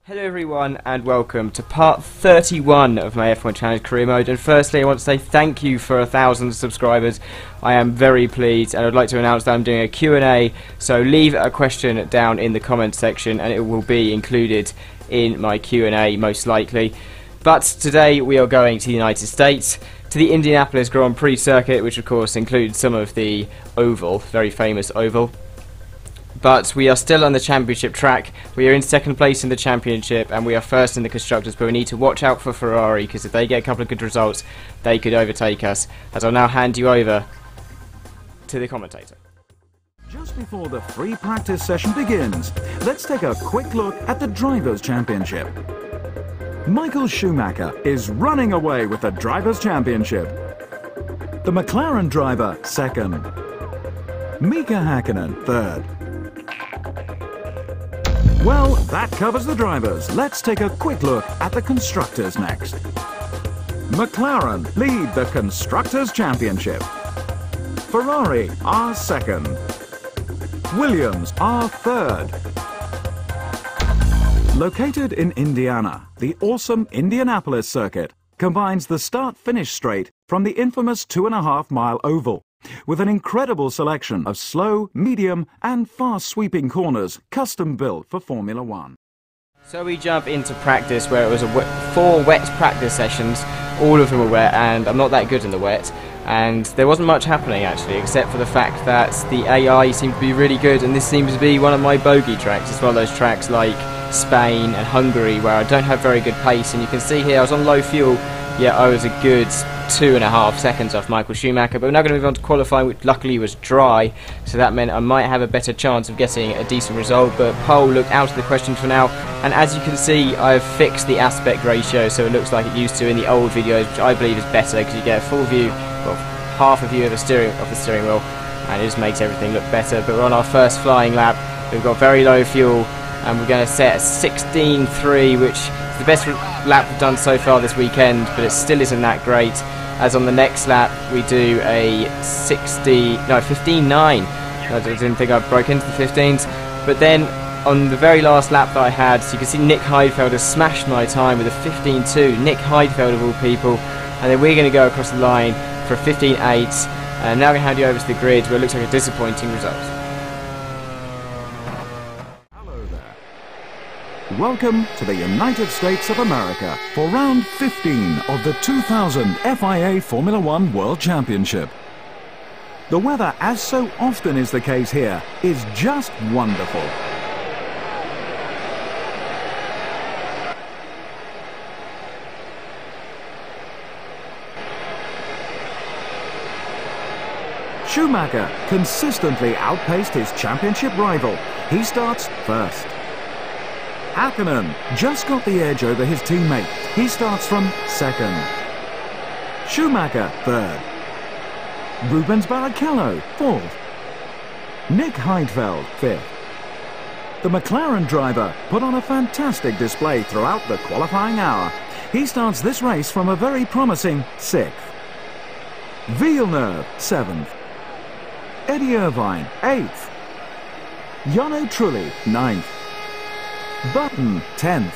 Hello everyone and welcome to part 31 of my F1 Challenge career mode, and firstly I want to say thank you for 1,000 subscribers. I am very pleased, and I'd like to announce that I'm doing a Q&A, so leave a question down in the comments section and it will be included in my Q&A most likely. But today we are going to the United States, to the Indianapolis Grand Prix circuit, which of course includes some of the oval, very famous oval. But we are still on the championship track. We are in second place in the championship and we are first in the constructors, but we need to watch out for Ferrari, because if they get a couple of good results they could overtake us. As I'll now hand you over to the commentator. Just before the free practice session begins, let's take a quick look at the Drivers' Championship. Michael Schumacher is running away with the Drivers' Championship. The McLaren driver second. Mika Hakkinen third. Well, that covers the drivers. Let's take a quick look at the constructors next. McLaren lead the Constructors' Championship. Ferrari are second. Williams are third. Located in Indiana, the awesome Indianapolis circuit combines the start-finish straight from the infamous 2.5-mile oval, with an incredible selection of slow, medium and fast-sweeping corners custom built for Formula One. So we jump into practice, where it was 4 wet practice sessions. All of them were wet, and I'm not that good in the wet, and there wasn't much happening actually, except for the fact that the AI seemed to be really good, and this seems to be one of my bogey tracks. It's one of those tracks like Spain and Hungary where I don't have very good pace, and you can see here I was on low fuel, yet I was a good 2.5 seconds off Michael Schumacher. But we're now going to move on to qualifying, which luckily was dry, so that meant I might have a better chance of getting a decent result, but pole looked out of the question for now. And as you can see, I've fixed the aspect ratio so it looks like it used to in the old videos, which I believe is better because you get a full view, well, half a view of the steering wheel, and it just makes everything look better. But we're on our first flying lap. We've got very low fuel and we're going to set a 16.3, which is the best lap we've done so far this weekend, but it still isn't that great. As on the next lap we do a 15.9. I didn't think I broke into the 15s. But then on the very last lap that I had, so you can see Nick Heidfeld has smashed my time with a 15.2. Nick Heidfeld of all people. And then we're going to go across the line for a 15.8. And now I'm going to hand you over to the grid, where it looks like a disappointing result. Welcome to the United States of America for round 15 of the 2000 FIA Formula One World Championship. The weather, as so often is the case here, is just wonderful. Schumacher consistently outpaced his championship rival. He starts first. Hakkinen just got the edge over his teammate. He starts from second. Schumacher third. Rubens Barrichello fourth. Nick Heidfeld fifth. The McLaren driver put on a fantastic display throughout the qualifying hour. He starts this race from a very promising sixth. Villeneuve seventh. Eddie Irvine eighth. Jarno Trulli ninth. Button 10th,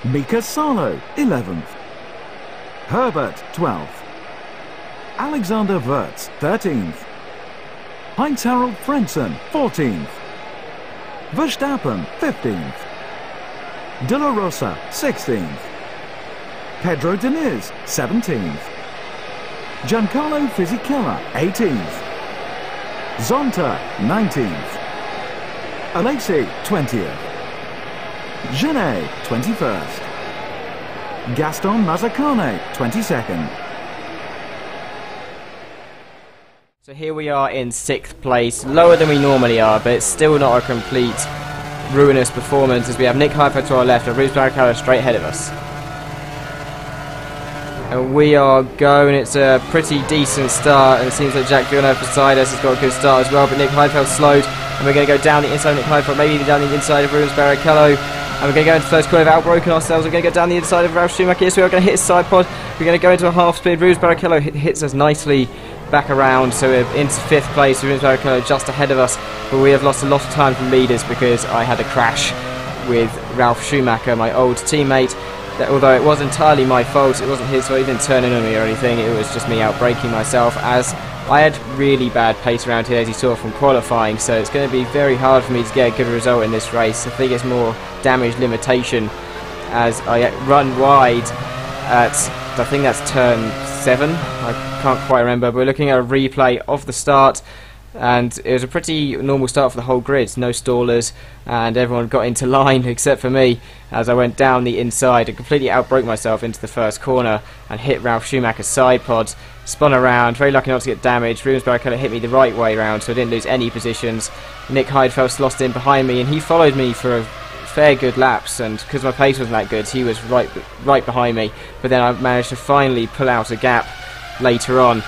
Mika Salo 11th, Herbert 12th, Alexander Wirtz 13th, Heinz-Harald Frentzen 14th, Verstappen 15th, De La Rosa 16th, Pedro Diniz 17th, Giancarlo Fisichella 18th, Zonta 19th, Alesi 20th, Genet 21st, Gaston Mazzacane 22nd. So here we are in 6th place, lower than we normally are, but it's still not a complete ruinous performance, as we have Nick Heidfeld to our left and Rubens Barrichello straight ahead of us. And we are going, it's a pretty decent start, and it seems like Jack Villeneuve beside us has got a good start as well, but Nick Heidfeld slowed, and we're going to go down the inside of Nick Heidfeld, maybe down the inside of Rubens Barrichello. And we're going to go into first corner without broken ourselves. We're going to go down the inside of Ralf Schumacher. Yes, we are going to hit his side pod. We're going to go into a half speed. Rubens Barrichello hits us nicely back around, so we're into 5th place. Rubens Barrichello just ahead of us, but we have lost a lot of time from leaders because I had a crash with Ralf Schumacher, my old teammate. That although it was entirely my fault, it wasn't his fault, he didn't turn in on me or anything, it was just me outbraking myself, as I had really bad pace around here, as you saw from qualifying, so it's going to be very hard for me to get a good result in this race. I think it's more damage limitation, as I run wide at, I think that's turn 7, I can't quite remember, but we're looking at a replay of the start, and it was a pretty normal start for the whole grid, no stallers, and everyone got into line except for me as I went down the inside and completely outbroke myself into the first corner and hit Ralf Schumacher's side pod, spun around, very lucky not to get damaged. Rubens Barrichello hit me the right way round, so I didn't lose any positions. Nick Heidfeld lost in behind me, and he followed me for a fair good laps, and because my pace wasn't that good, he was right behind me, but then I managed to finally pull out a gap later on.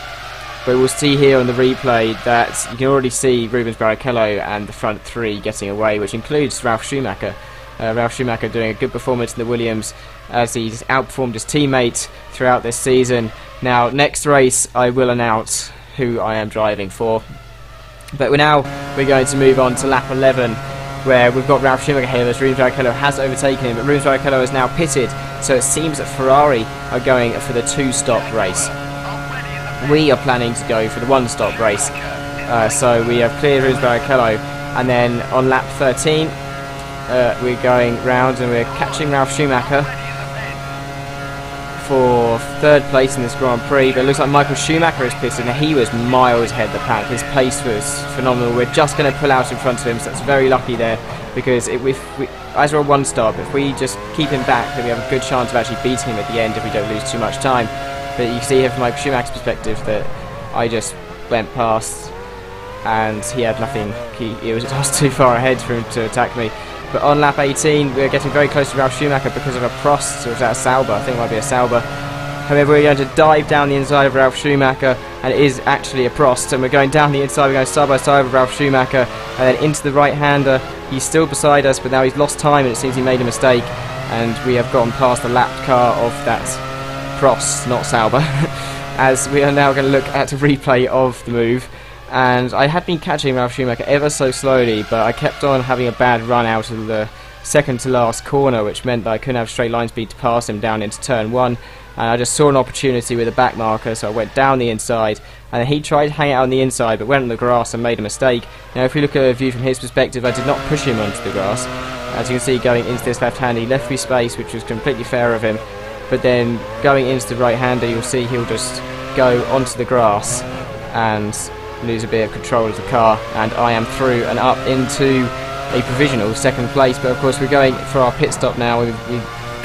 But we'll see here on the replay that you can already see Rubens Barrichello and the front three getting away, which includes Ralf Schumacher. Ralf Schumacher doing a good performance in the Williams as he's outperformed his teammate throughout this season. Now, next race I will announce who I am driving for. But we're going to move on to lap 11, where we've got Ralf Schumacher here as Rubens Barrichello has overtaken him, but Rubens Barrichello is now pitted, so it seems that Ferrari are going for the 2-stop race. We are planning to go for the 1-stop race, so we have cleared Rubens Barrichello, and then on lap 13 we're going round and we're catching Ralf Schumacher for 3rd place in this Grand Prix, but it looks like Michael Schumacher is pitted. Now, he was miles ahead of the pack, his pace was phenomenal. We're just going to pull out in front of him, so that's very lucky there, because as we're a 1-stop, if we just keep him back, then we have a good chance of actually beating him at the end if we don't lose too much time. But you can see here from Michael Schumacher's perspective that I just went past and he had nothing. He was just too far ahead for him to attack me. But on lap 18 we're getting very close to Ralf Schumacher because of a Prost, or was that a Sauber? I think it might be a Sauber. However, we're going to dive down the inside of Ralf Schumacher, and it is actually a Prost, and we're going down the inside, we're going side by side with Ralf Schumacher, and then into the right-hander. He's still beside us, but now he's lost time and it seems he made a mistake, and we have gotten past the lapped car of that Prost, not Sauber, as we are now going to look at a replay of the move. And I had been catching Ralf Schumacher ever so slowly, but I kept on having a bad run out of the second to last corner, which meant that I couldn't have straight line speed to pass him down into turn 1, and I just saw an opportunity with a back marker, so I went down the inside, and then he tried to hang out on the inside but went on the grass and made a mistake. Now if we look at a view from his perspective, I did not push him onto the grass. As you can see, going into this left hand, he left me space, which was completely fair of him. But then going into the right-hander, you'll see he'll just go onto the grass and lose a bit of control of the car, and I am through and up into a provisional 2nd place. But of course we're going for our pit stop now. We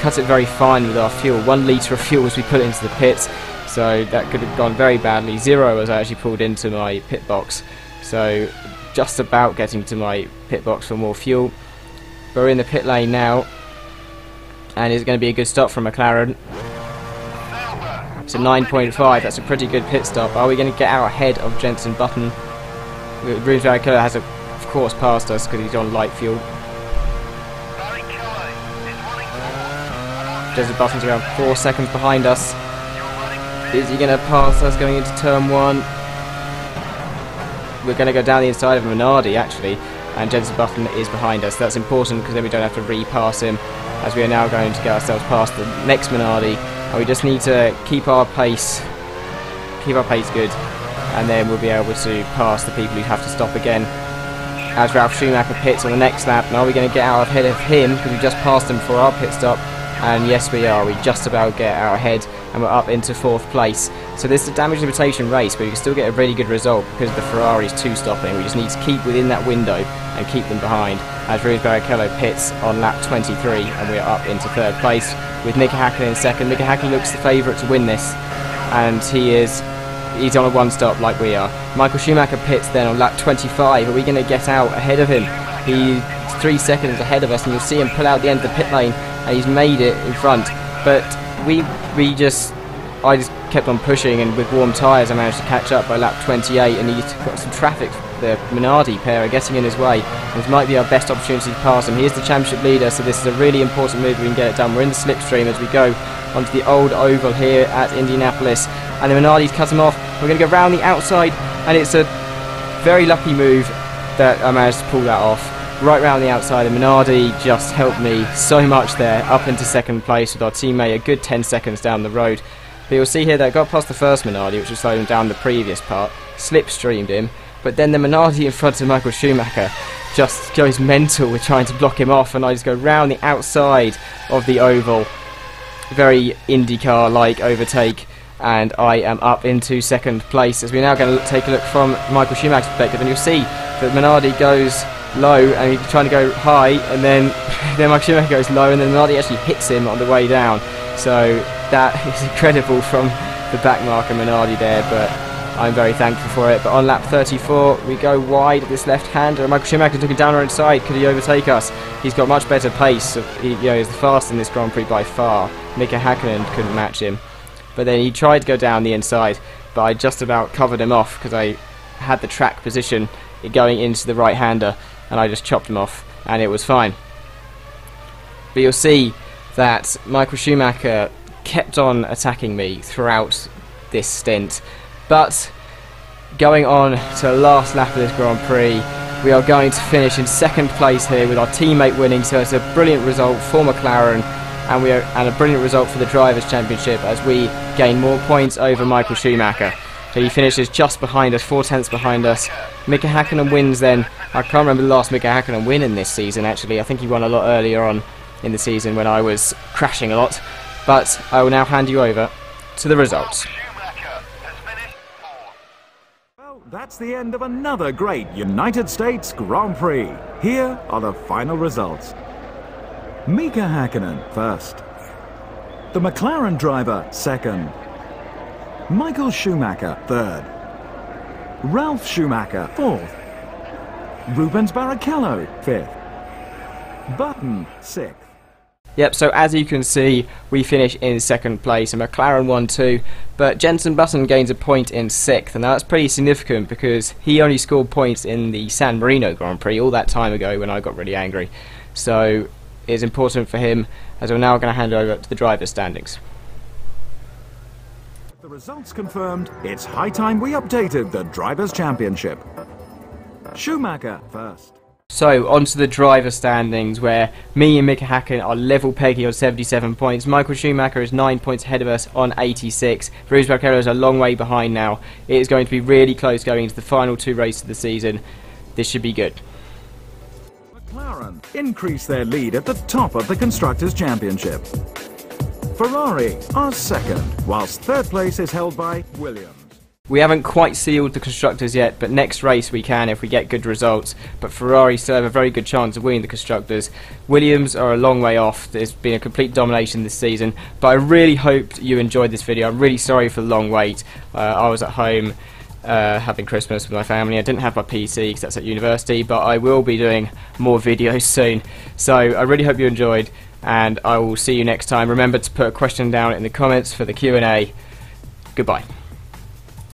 cut it very fine with our fuel. 1 litre of fuel as we put it into the pits, so that could have gone very badly. 0 as I actually pulled into my pit box, so just about getting to my pit box for more fuel. But we're in the pit lane now, and it's going to be a good stop from McLaren. It's a 9.5, that's a pretty good pit stop. Are we going to get out ahead of Jenson Button? Rubens Barrichello has of course passed us because he's on light fuel. Jenson Button's around 4 seconds behind us. Is he going to pass us going into turn 1? We're going to go down the inside of Minardi actually, and Jenson Button is behind us. That's important because then we don't have to re-pass him, as we are now going to get ourselves past the next Minardi, and we just need to keep our pace good, and then we'll be able to pass the people who have to stop again. As Ralf Schumacher pits on the next lap, and are we going to get out ahead of him because we just passed him for our pit stop? And yes we are, we just about get out ahead and we're up into 4th place. So this is a damage limitation race, but you can still get a really good result because of the Ferrari's 2-stopping. We just need to keep within that window and keep them behind, as Rubens Barrichello pits on lap 23 and we're up into 3rd place with Mika Häkkinen in 2nd. Mika Häkkinen looks the favourite to win this, and he's on a 1-stop like we are. Michael Schumacher pits then on lap 25. Are we going to get out ahead of him? He's 3 seconds ahead of us, and you'll see him pull out the end of the pit lane, and he's made it in front. But I just kept on pushing, and with warm tyres I managed to catch up by lap 28, and he's got some traffic. The Minardi pair are getting in his way. This might be our best opportunity to pass him. He is the championship leader, so this is a really important move if we can get it done. We're in the slipstream as we go onto the old oval here at Indianapolis, and the Minardi's cut him off. We're going to go round the outside, and it's a very lucky move that I managed to pull that off. right round the outside, and Minardi just helped me so much there, up into second place with our teammate a good 10 seconds down the road. But you'll see here that I got past the first Minardi, which was slowing him down the previous part, slipstreamed him, but then the Minardi in front of Michael Schumacher just goes mental with trying to block him off, and I just go round the outside of the oval. Very IndyCar-like overtake, and I am up into second place. As we're now going to take a look from Michael Schumacher's perspective, and you'll see that Minardi goes low and he's trying to go high, and then Michael Schumacher goes low, and then Minardi actually hits him on the way down. So that is incredible from the back marker Minardi there, but I'm very thankful for it. But on lap 34 we go wide at this left-hander, and Michael Schumacher took it down our inside. Could he overtake us? He's got much better pace. He's the fastest in this Grand Prix by far. Mika Hakkinen couldn't match him. But then he tried to go down the inside, but I just about covered him off because I had the track position going into the right-hander, and I just chopped him off, and it was fine. But you'll see that Michael Schumacher kept on attacking me throughout this stint. But going on to the last lap of this Grand Prix, we are going to finish in second place here with our teammate winning, so it's a brilliant result for McLaren, and a brilliant result for the Drivers' Championship as we gain more points over Michael Schumacher. So he finishes just behind us, 4 tenths behind us. Mika Hakkinen wins then. I can't remember the last Mika Hakkinen win in this season actually. I think he won a lot earlier on in the season when I was crashing a lot. But I will now hand you over to the results. Well, that's the end of another great United States Grand Prix. Here are the final results. Mika Hakkinen first. The McLaren driver second. Michael Schumacher third. Ralf Schumacher fourth. Rubens Barrichello fifth. Button sixth. Yep, so as you can see, we finish in second place, and McLaren won too, but Jenson Button gains a point in sixth, and that's pretty significant because he only scored points in the San Marino Grand Prix all that time ago when I got really angry. So it's important for him, as we're now going to hand over to the driver's standings. The results confirmed, it's high time we updated the Drivers' Championship. Schumacher first. So, on to the driver standings, where me and Mika Hakkinen are level peggy on 77 points. Michael Schumacher is 9 points ahead of us on 86. Rubens Barrichello is a long way behind now. It is going to be really close going into the final 2 races of the season. This should be good. McLaren increase their lead at the top of the Constructors' Championship. Ferrari are second, whilst third place is held by Williams. We haven't quite sealed the Constructors yet, but next race we can if we get good results. But Ferrari still have a very good chance of winning the Constructors. Williams are a long way off. There's been a complete domination this season. But I really hope you enjoyed this video. I'm really sorry for the long wait. I was at home having Christmas with my family. I didn't have my PC because that's at university, but I will be doing more videos soon. So I really hope you enjoyed, and I will see you next time. Remember to put a question down in the comments for the Q&A. Goodbye.